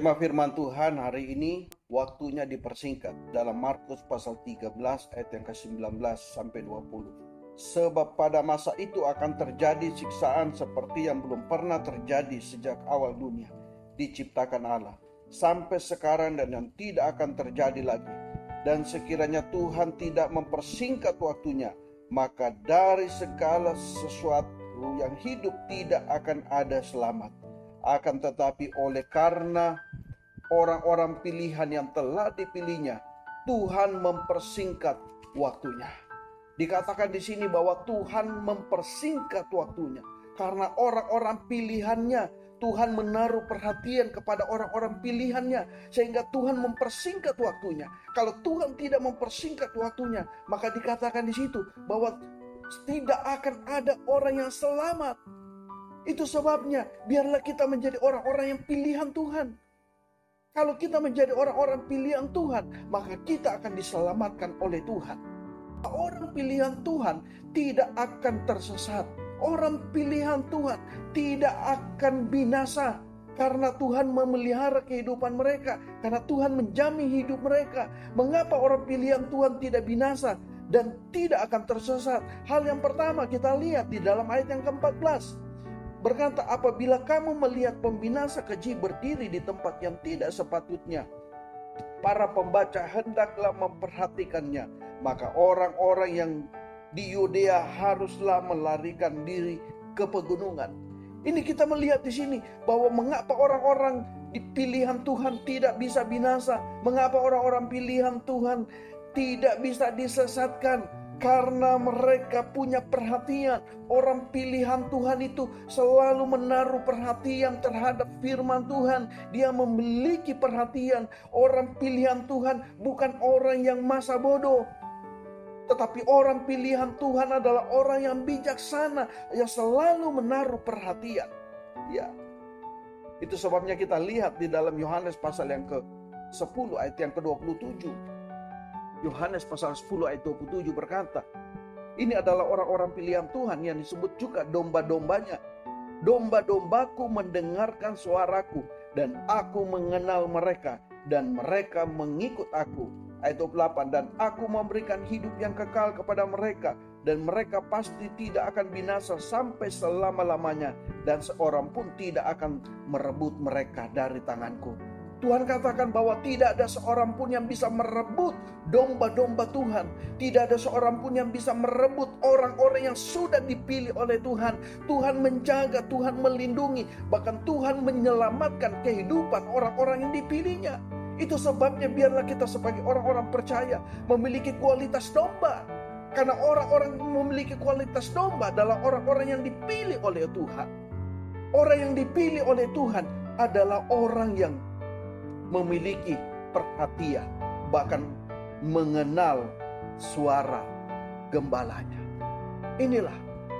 Tema firman Tuhan hari ini, waktunya dipersingkat dalam Markus pasal 13 ayat yang ke-19 sampai 20. Sebab pada masa itu akan terjadi siksaan seperti yang belum pernah terjadi sejak awal dunia diciptakan Allah sampai sekarang, dan yang tidak akan terjadi lagi. Dan sekiranya Tuhan tidak mempersingkat waktunya, maka dari segala sesuatu yang hidup tidak akan ada selamat. Akan tetapi oleh karena orang-orang pilihan yang telah dipilihnya, Tuhan mempersingkat waktunya. Dikatakan di sini bahwa Tuhan mempersingkat waktunya karena orang-orang pilihannya. Tuhan menaruh perhatian kepada orang-orang pilihannya sehingga Tuhan mempersingkat waktunya. Kalau Tuhan tidak mempersingkat waktunya, maka dikatakan di situ bahwa tidak akan ada orang yang selamat. Itu sebabnya biarlah kita menjadi orang-orang yang pilihan Tuhan. Kalau kita menjadi orang-orang pilihan Tuhan, maka kita akan diselamatkan oleh Tuhan. Orang pilihan Tuhan tidak akan tersesat. Orang pilihan Tuhan tidak akan binasa karena Tuhan memelihara kehidupan mereka, karena Tuhan menjamin hidup mereka. Mengapa orang pilihan Tuhan tidak binasa dan tidak akan tersesat? Hal yang pertama kita lihat di dalam ayat yang ke-14. Berkata, apabila kamu melihat pembinasa keji berdiri di tempat yang tidak sepatutnya, para pembaca hendaklah memperhatikannya. Maka orang-orang yang di Yudea haruslah melarikan diri ke pegunungan. Ini kita melihat di sini bahwa mengapa orang-orang di pilihan Tuhan tidak bisa binasa, mengapa orang-orang pilihan Tuhan tidak bisa disesatkan. Karena mereka punya perhatian. Orang pilihan Tuhan itu selalu menaruh perhatian terhadap firman Tuhan. Dia memiliki perhatian. Orang pilihan Tuhan bukan orang yang masa bodoh, tetapi orang pilihan Tuhan adalah orang yang bijaksana, yang selalu menaruh perhatian. Ya, itu sebabnya kita lihat di dalam Yohanes pasal yang ke-10 ayat yang ke-27. Yohanes pasal 10 ayat 27 berkata, ini adalah orang-orang pilihan Tuhan yang disebut juga domba-dombanya. Domba-dombaku mendengarkan suaraku, dan aku mengenal mereka, dan mereka mengikut aku. Ayat 28, dan aku memberikan hidup yang kekal kepada mereka, dan mereka pasti tidak akan binasa sampai selama-lamanya, dan seorang pun tidak akan merebut mereka dari tanganku. Tuhan katakan bahwa tidak ada seorang pun yang bisa merebut domba-domba Tuhan. Tidak ada seorang pun yang bisa merebut orang-orang yang sudah dipilih oleh Tuhan. Tuhan menjaga, Tuhan melindungi, bahkan Tuhan menyelamatkan kehidupan orang-orang yang dipilihnya. Itu sebabnya biarlah kita sebagai orang-orang percaya memiliki kualitas domba. Karena orang-orang yang memiliki kualitas domba adalah orang-orang yang dipilih oleh Tuhan. Orang yang dipilih oleh Tuhan adalah orang yang memiliki perhatian, bahkan mengenal suara gembalanya. Inilah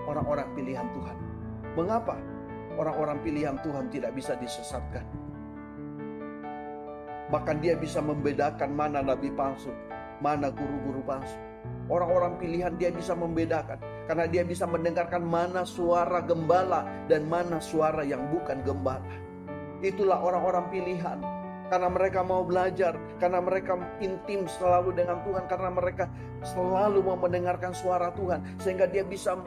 orang-orang pilihan Tuhan. Mengapa orang-orang pilihan Tuhan tidak bisa disesatkan? Bahkan dia bisa membedakan mana nabi palsu, mana guru-guru palsu. Orang-orang pilihan dia bisa membedakan, karena dia bisa mendengarkan mana suara gembala dan mana suara yang bukan gembala. Itulah orang-orang pilihan. Karena mereka mau belajar, karena mereka intim selalu dengan Tuhan, karena mereka selalu mau mendengarkan suara Tuhan, sehingga dia bisa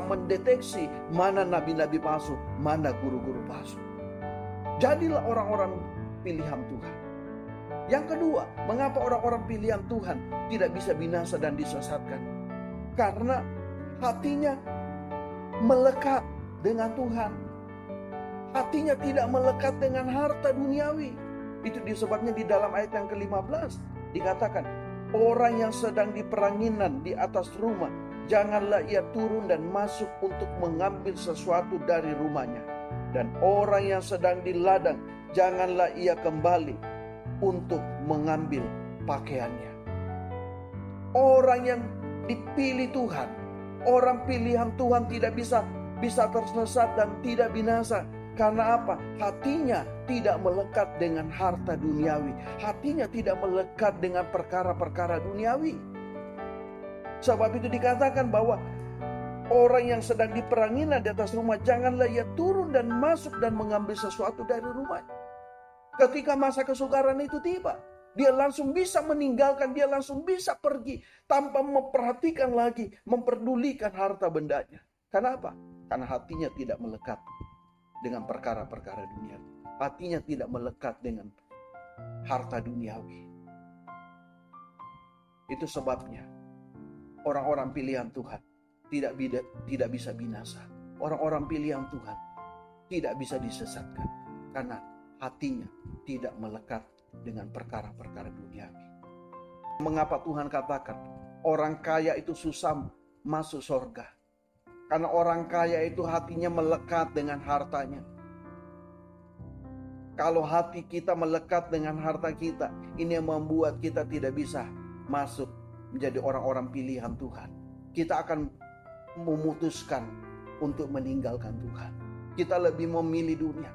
mendeteksi mana nabi-nabi palsu, mana guru-guru palsu. Jadilah orang-orang pilihan Tuhan. Yang kedua, mengapa orang-orang pilihan Tuhan tidak bisa binasa dan disesatkan? Karena hatinya melekat dengan Tuhan. Hatinya tidak melekat dengan harta duniawi. Itu disebabnya di dalam ayat yang ke-15 dikatakan, orang yang sedang di peranginan di atas rumah, janganlah ia turun dan masuk untuk mengambil sesuatu dari rumahnya. Dan orang yang sedang di ladang, janganlah ia kembali untuk mengambil pakaiannya. Orang yang dipilih Tuhan, orang pilihan Tuhan tidak bisa tersesat dan tidak binasa. Karena apa? Hatinya tidak melekat dengan harta duniawi. Hatinya tidak melekat dengan perkara-perkara duniawi. Sebab itu dikatakan bahwa orang yang sedang di peranginan di atas rumah, janganlah ia turun dan masuk dan mengambil sesuatu dari rumahnya. Ketika masa kesukaran itu tiba, dia langsung bisa meninggalkan, dia langsung bisa pergi tanpa memperhatikan lagi, memperdulikan harta bendanya. Kenapa? Karena hatinya tidak melekat dengan perkara-perkara dunia. Hatinya tidak melekat dengan harta duniawi. Itu sebabnya orang-orang pilihan Tuhan tidak bisa binasa. Orang-orang pilihan Tuhan tidak bisa disesatkan karena hatinya tidak melekat dengan perkara-perkara duniawi. Mengapa Tuhan katakan orang kaya itu susah masuk surga? Karena orang kaya itu hatinya melekat dengan hartanya. Kalau hati kita melekat dengan harta kita, ini yang membuat kita tidak bisa masuk menjadi orang-orang pilihan Tuhan. Kita akan memutuskan untuk meninggalkan Tuhan. Kita lebih memilih dunia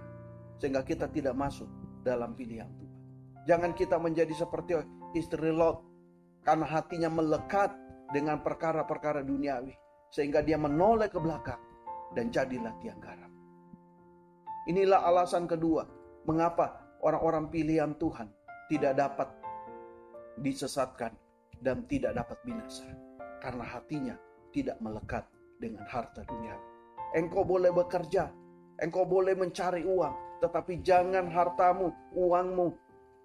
sehingga kita tidak masuk dalam pilihan Tuhan. Jangan kita menjadi seperti istri Lot karena hatinya melekat dengan perkara-perkara duniawi sehingga dia menoleh ke belakang dan jadilah tiang garam. Inilah alasan kedua mengapa orang-orang pilihan Tuhan tidak dapat disesatkan dan tidak dapat binasa, karena hatinya tidak melekat dengan harta duniawi. Engkau boleh bekerja, engkau boleh mencari uang, tetapi jangan hartamu, uangmu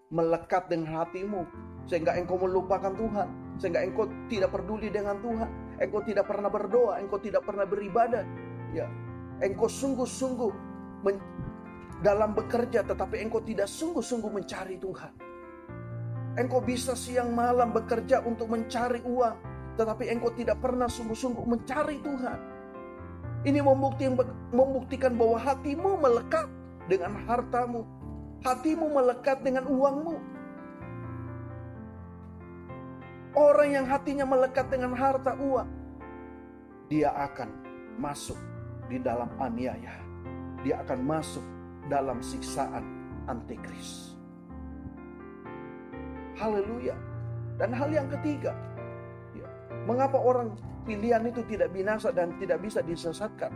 melekat dengan hatimu sehingga engkau melupakan Tuhan, sehingga engkau tidak peduli dengan Tuhan, engkau tidak pernah berdoa, engkau tidak pernah beribadah. Ya, engkau sungguh-sungguh dalam bekerja, tetapi engkau tidak sungguh-sungguh mencari Tuhan. Engkau bisa siang malam bekerja untuk mencari uang, tetapi engkau tidak pernah sungguh-sungguh mencari Tuhan. Ini membuktikan bahwa hatimu melekat dengan hartamu. Hatimu melekat dengan uangmu. Orang yang hatinya melekat dengan harta uang, dia akan masuk di dalam aniaya. Dia akan masuk dalam siksaan antikris. Haleluya. Dan hal yang ketiga, mengapa orang pilihan itu tidak binasa dan tidak bisa disesatkan?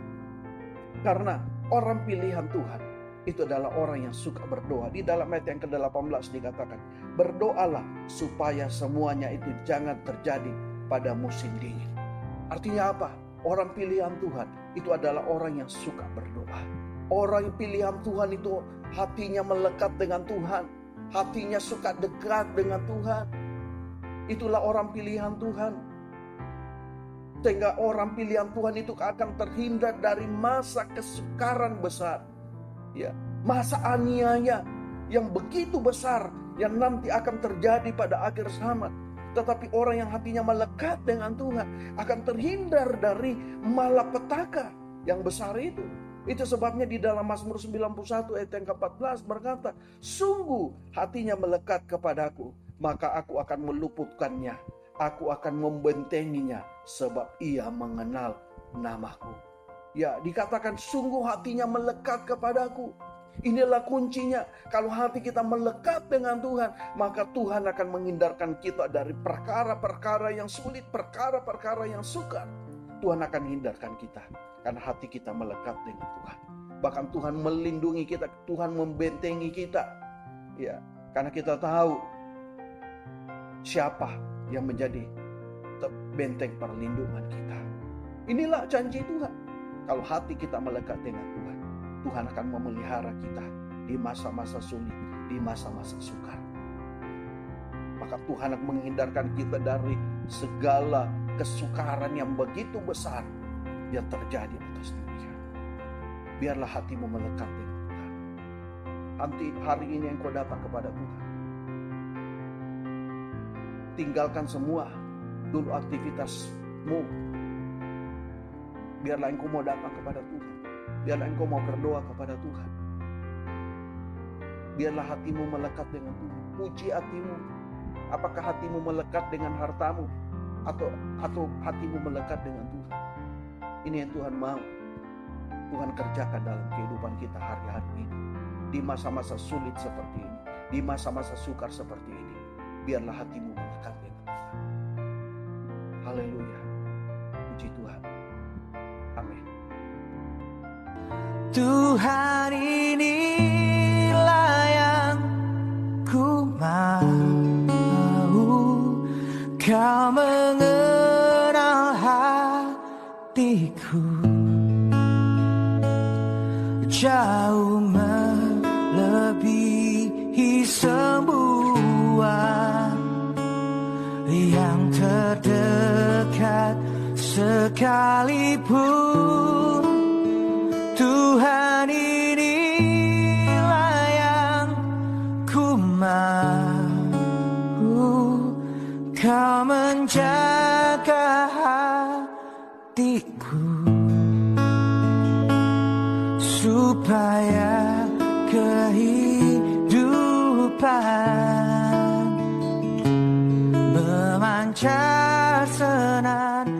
Karena orang pilihan Tuhan itu adalah orang yang suka berdoa. Di dalam ayat yang ke-18 dikatakan, berdoalah supaya semuanya itu jangan terjadi pada musim dingin. Artinya apa? Orang pilihan Tuhan itu adalah orang yang suka berdoa. Orang pilihan Tuhan itu hatinya melekat dengan Tuhan. Hatinya suka dekat dengan Tuhan. Itulah orang pilihan Tuhan. Sehingga orang pilihan Tuhan itu akan terhindar dari masa kesukaran besar. Ya, masa aniaya yang begitu besar yang nanti akan terjadi pada akhir zaman. Tetapi orang yang hatinya melekat dengan Tuhan akan terhindar dari malapetaka yang besar itu. Itu sebabnya di dalam Mazmur 91 ayat yang ke-14 berkata, sungguh hatinya melekat kepadaku, maka aku akan meluputkannya. Aku akan membentenginya sebab ia mengenal namaku. Ya, dikatakan sungguh hatinya melekat kepadaku. Inilah kuncinya. Kalau hati kita melekat dengan Tuhan, maka Tuhan akan menghindarkan kita dari perkara-perkara yang sulit, perkara-perkara yang sukar. Tuhan akan hindarkan kita karena hati kita melekat dengan Tuhan. Bahkan Tuhan melindungi kita, Tuhan membentengi kita. Ya, karena kita tahu siapa yang menjadi benteng perlindungan kita. Inilah janji Tuhan. Kalau hati kita melekat dengan Tuhan, Tuhan akan memelihara kita di masa-masa sulit, di masa-masa sukar. Maka Tuhan akan menghindarkan kita dari segala kesukaran yang begitu besar yang terjadi atas dunia. Biarlah hatimu melekat dengan Tuhan. Nanti hari ini engkau datang kepada Tuhan. Tinggalkan semua dulu aktivitasmu. Biarlah engkau mau datang kepada Tuhan. Biarlah engkau mau berdoa kepada Tuhan. Biarlah hatimu melekat dengan Tuhan. Puji hatimu. Apakah hatimu melekat dengan hartamu? Atau hatimu melekat dengan Tuhan? Ini yang Tuhan mau. Tuhan kerjakan dalam kehidupan kita hari-hari ini. Di masa-masa sulit seperti ini. Di masa-masa sukar seperti ini. Biarlah hatimu melekat dengan Tuhan. Haleluya. Puji Tuhan. Amin. Tuhan inilah yang Kau mengenal hatiku jauh melebihi semua yang terdekat sekalipun. Tuhan, inilah yang ku mau. Kau menjaga hatiku supaya kehidupan memancar senandung